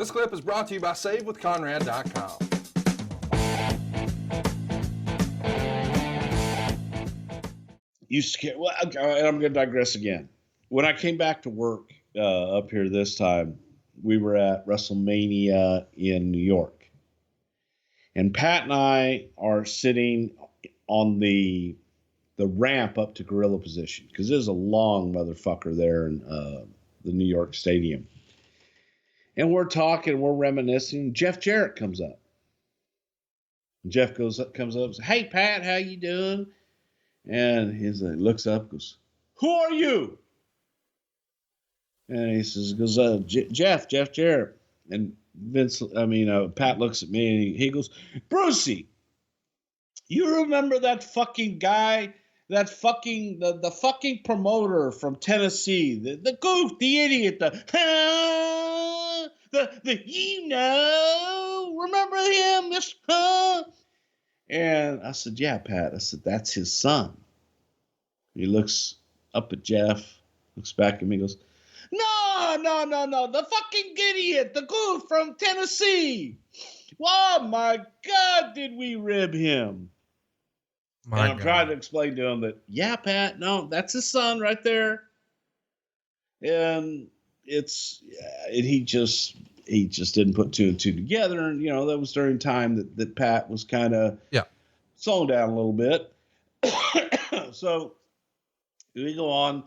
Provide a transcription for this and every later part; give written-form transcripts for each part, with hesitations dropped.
This clip is brought to you by SaveWithConrad.com. Well, I'm going to digress again. When I came back to work up here this time, we were at WrestleMania in New York. And Pat and I are sitting on the ramp up to gorilla position, because there's a long motherfucker there in the New York Stadium. And we're talking, we're reminiscing. Jeff Jarrett comes up. Jeff comes up and says, "Hey, Pat, how you doing?" And he's like, looks up, goes, "Who are you?" And he says, Jeff Jarrett. And Pat looks at me and he goes, "Brucey, you remember that fucking guy, that fucking, the fucking promoter from Tennessee, the goof, the idiot, remember him? And I said, "Yeah, Pat." I said, "That's his son." He looks up at Jeff, looks back at me, goes, No, the fucking idiot, the goof from Tennessee. Oh my God, did we rib him? And I'm trying to explain to him that, yeah, Pat, no, that's his son right there. And he just didn't put two and two together. And, that was during time that Pat was kind of slowing down a little bit. So we go on.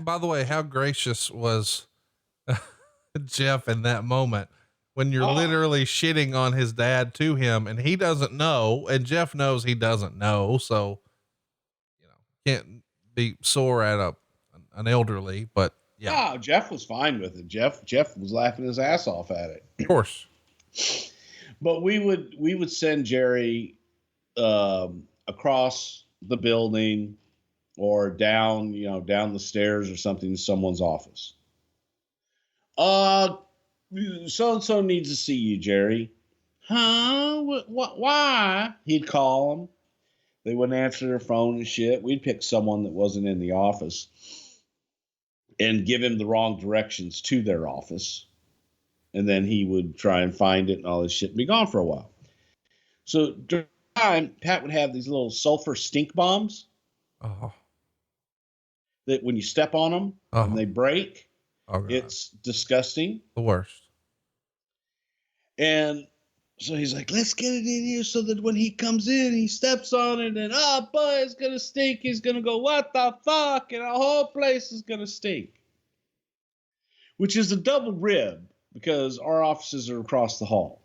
By the way, how gracious was Jeff in that moment when you're literally shitting on his dad to him and he doesn't know, and Jeff knows he doesn't know. So, can't be sore at an elderly, but yeah. Oh, Jeff was fine with it. Jeff was laughing his ass off at it. Of course. But we would send Jerry across the building or down the stairs or something to someone's office. So-and-so needs to see you, Jerry. Huh? Why? He'd call them. They wouldn't answer their phone and shit. We'd pick someone that wasn't in the office and give him the wrong directions to their office. And then he would try and find it and all this shit and be gone for a while. So during the time, Pat would have these little sulfur stink bombs. Oh. That when you step on them and they break, it's disgusting. The worst. And so he's like, "Let's get it in here so that when he comes in, he steps on it and, boy, it's going to stink. He's going to go, what the fuck? And the whole place is going to stink." Which is a double rib because our offices are across the hall.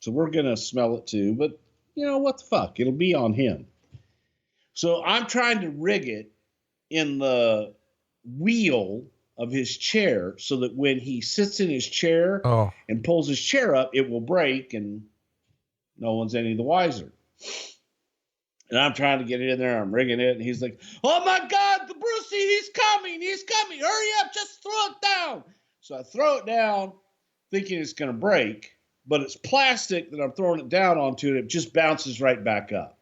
So we're going to smell it too. But, what the fuck? It'll be on him. So I'm trying to rig it in the wheel of his chair so that when he sits in his chair and pulls his chair up, it will break and no one's any the wiser. And I'm trying to get it in there. I'm rigging it. And he's like, "Oh my God, the Brucey, he's coming. Hurry up. Just throw it down." So I throw it down thinking it's going to break, but it's plastic that I'm throwing it down onto, and it just bounces right back up.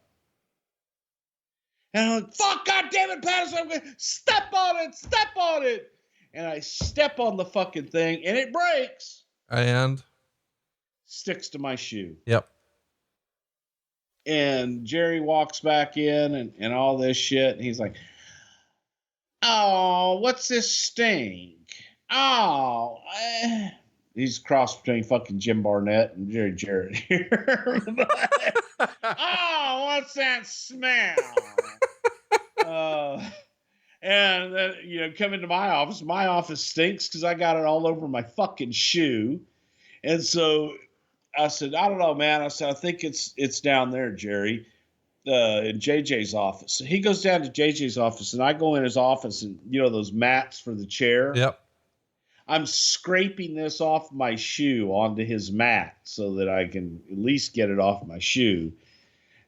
And I'm like, "Fuck, goddammit, Patterson, I'm going to step on it. And I step on the fucking thing and it breaks. And sticks to my shoe. Yep. And Jerry walks back in and all this shit. And he's like, "Oh, what's this stink? Oh, he's cross between fucking Jim Barnett and Jerry Jarrett here." "Oh, what's that smell?" And then, come into my office. My office stinks because I got it all over my fucking shoe. And so I said, "I don't know, man." I said, "I think it's down there, Jerry, in JJ's office." So he goes down to JJ's office, and I go in his office, and those mats for the chair. Yep. I'm scraping this off my shoe onto his mat so that I can at least get it off my shoe.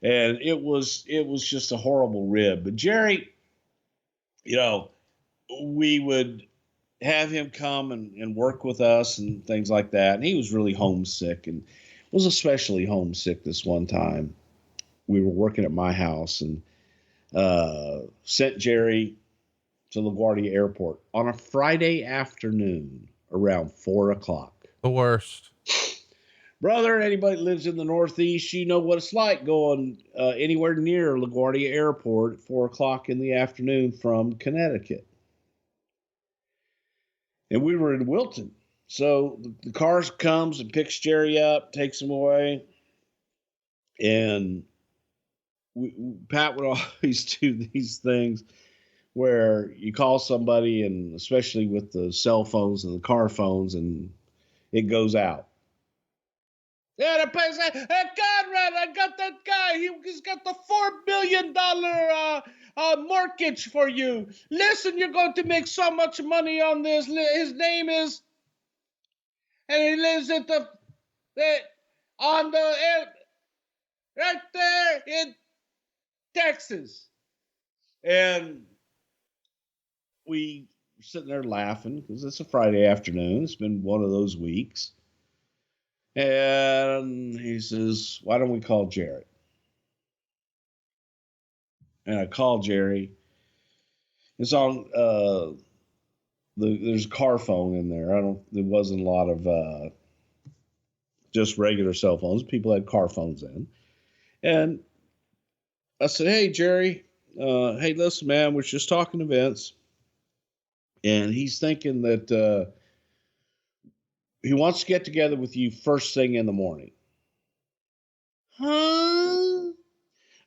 And it was just a horrible rib. But Jerry, we would have him come and work with us and things like that. And he was really homesick and was especially homesick this one time. We were working at my house and sent Jerry to LaGuardia Airport on a Friday afternoon around 4:00. The worst. Brother, anybody that lives in the Northeast, you know what it's like going anywhere near LaGuardia Airport at 4 o'clock in the afternoon from Connecticut. And we were in Wilton. So the car comes and picks Jerry up, takes him away. And Pat would always do these things where you call somebody, and especially with the cell phones and the car phones, and it goes out. Yeah, the place. Hey, Conrad, I got that guy. He's got the $4 billion mortgage for you. Listen, you're going to make so much money on this. His name is, and he lives at right there in Texas. And we were sitting there laughing because it's a Friday afternoon. It's been one of those weeks. And he says, why don't we call Jarrett? And I called Jerry. It's on, there's a car phone in there. There wasn't a lot of just regular cell phones. People had car phones in. And I said, hey, Jerry, hey, listen, man, we're just talking to Vince. And he's thinking that he wants to get together with you first thing in the morning. Huh?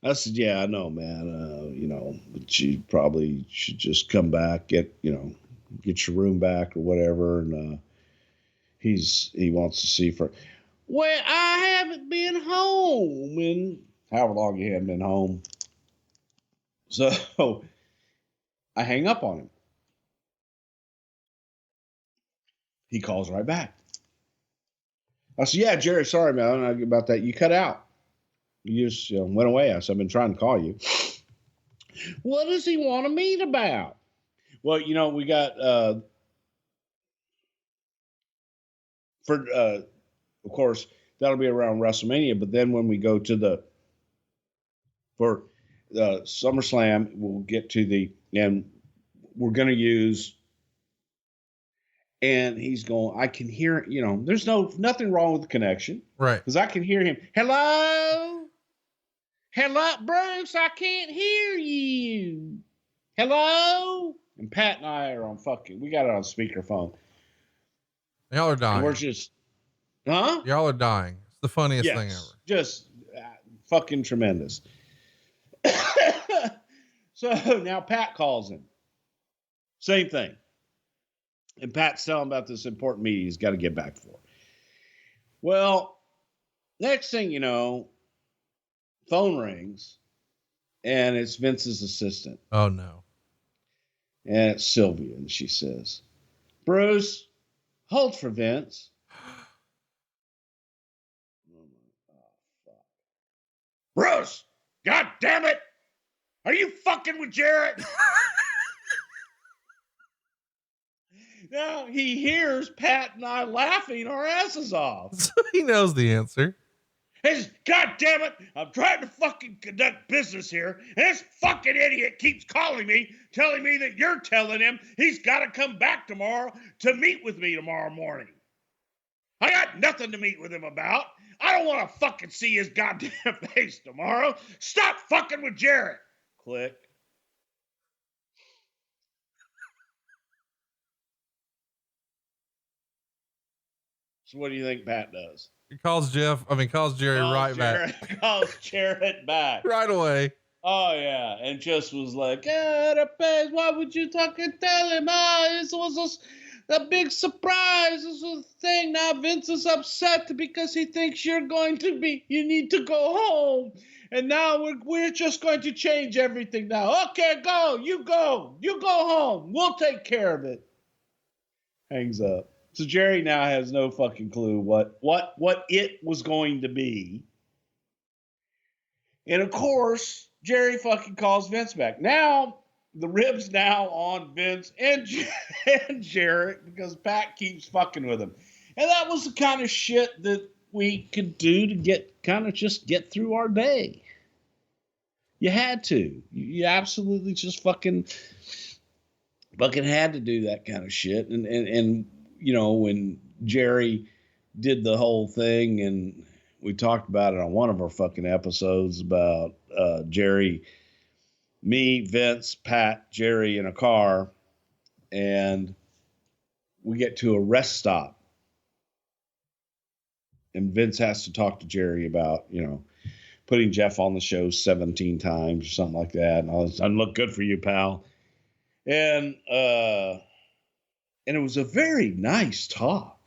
I said, yeah, I know, man. But you probably should just come back, get your room back or whatever. And he wants to see for. Well, I haven't been home in however long he hadn't been home. So I hang up on him. He calls right back. I said, yeah, Jerry, sorry, man, about that. You cut out. You just went away. I said, I've been trying to call you. What does he want to meet about? Well, we got, of course, that'll be around WrestleMania. But then when we go to for SummerSlam, we'll get to and we're going to use. And he's going, I can hear, there's nothing wrong with the connection. Right. Because I can hear him. Hello? Hello, Bruce, I can't hear you. Hello? And Pat and I are we got it on speakerphone. Y'all are dying. And we're just, huh? Y'all are dying. It's the funniest thing ever. Just fucking tremendous. So now Pat calls him. Same thing. And Pat's telling him about this important meeting he's got to get back for. Well, next thing you know, phone rings, and it's Vince's assistant. Oh, no. And it's Sylvia, and she says, Bruce, hold for Vince. Fuck. Bruce, God damn it! Are you fucking with Jarrett? Now he hears Pat and I laughing our asses off. So he knows the answer. He says, God damn it, I'm trying to fucking conduct business here, and this fucking idiot keeps calling me, telling me that you're telling him he's got to come back tomorrow to meet with me tomorrow morning. I got nothing to meet with him about. I don't want to fucking see his goddamn face tomorrow. Stop fucking with Jarrett. Click. So what do you think Pat does? He calls Jerry back. Calls Jarrett back. Right away. Oh, yeah. And just was like, why would you tell him? This was a big surprise. This was a thing. Now Vince is upset because he thinks you need to go home. And now we're just going to change everything now. Okay, go. You go home. We'll take care of it. Hangs up. So Jerry now has no fucking clue what it was going to be. And of course, Jerry fucking calls Vince back. Now, the rib's now on Vince and Jarrett because Pat keeps fucking with him. And that was the kind of shit that we could do to get through our day. You had to. You absolutely just fucking had to do that kind of shit. And when Jerry did the whole thing, and we talked about it on one of our fucking episodes about Jerry, me, Vince, Pat, Jerry in a car, and we get to a rest stop. And Vince has to talk to Jerry about, putting Jeff on the show 17 times or something like that. And all this, doesn't look good for you, pal. And it was a very nice talk.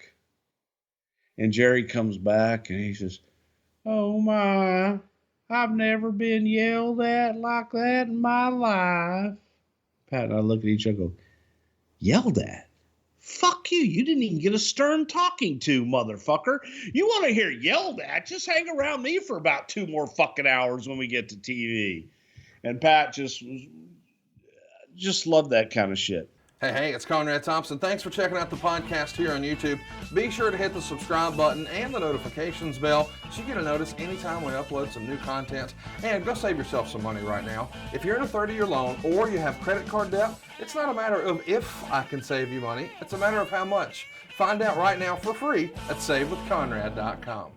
And Jerry comes back and he says, "Oh my, I've never been yelled at like that in my life." Pat and I look at each other and go, "Yelled at? Fuck you. You didn't even get a stern talking to, motherfucker. You want to hear yelled at? Just hang around me for about 2 more fucking hours when we get to TV." And Pat just loved that kind of shit. Hey, it's Conrad Thompson. Thanks for checking out the podcast here on YouTube. Be sure to hit the subscribe button and the notifications bell so you get a notice anytime we upload some new content. And go save yourself some money right now. If you're in a 30-year loan or you have credit card debt, it's not a matter of if I can save you money. It's a matter of how much. Find out right now for free at SaveWithConrad.com.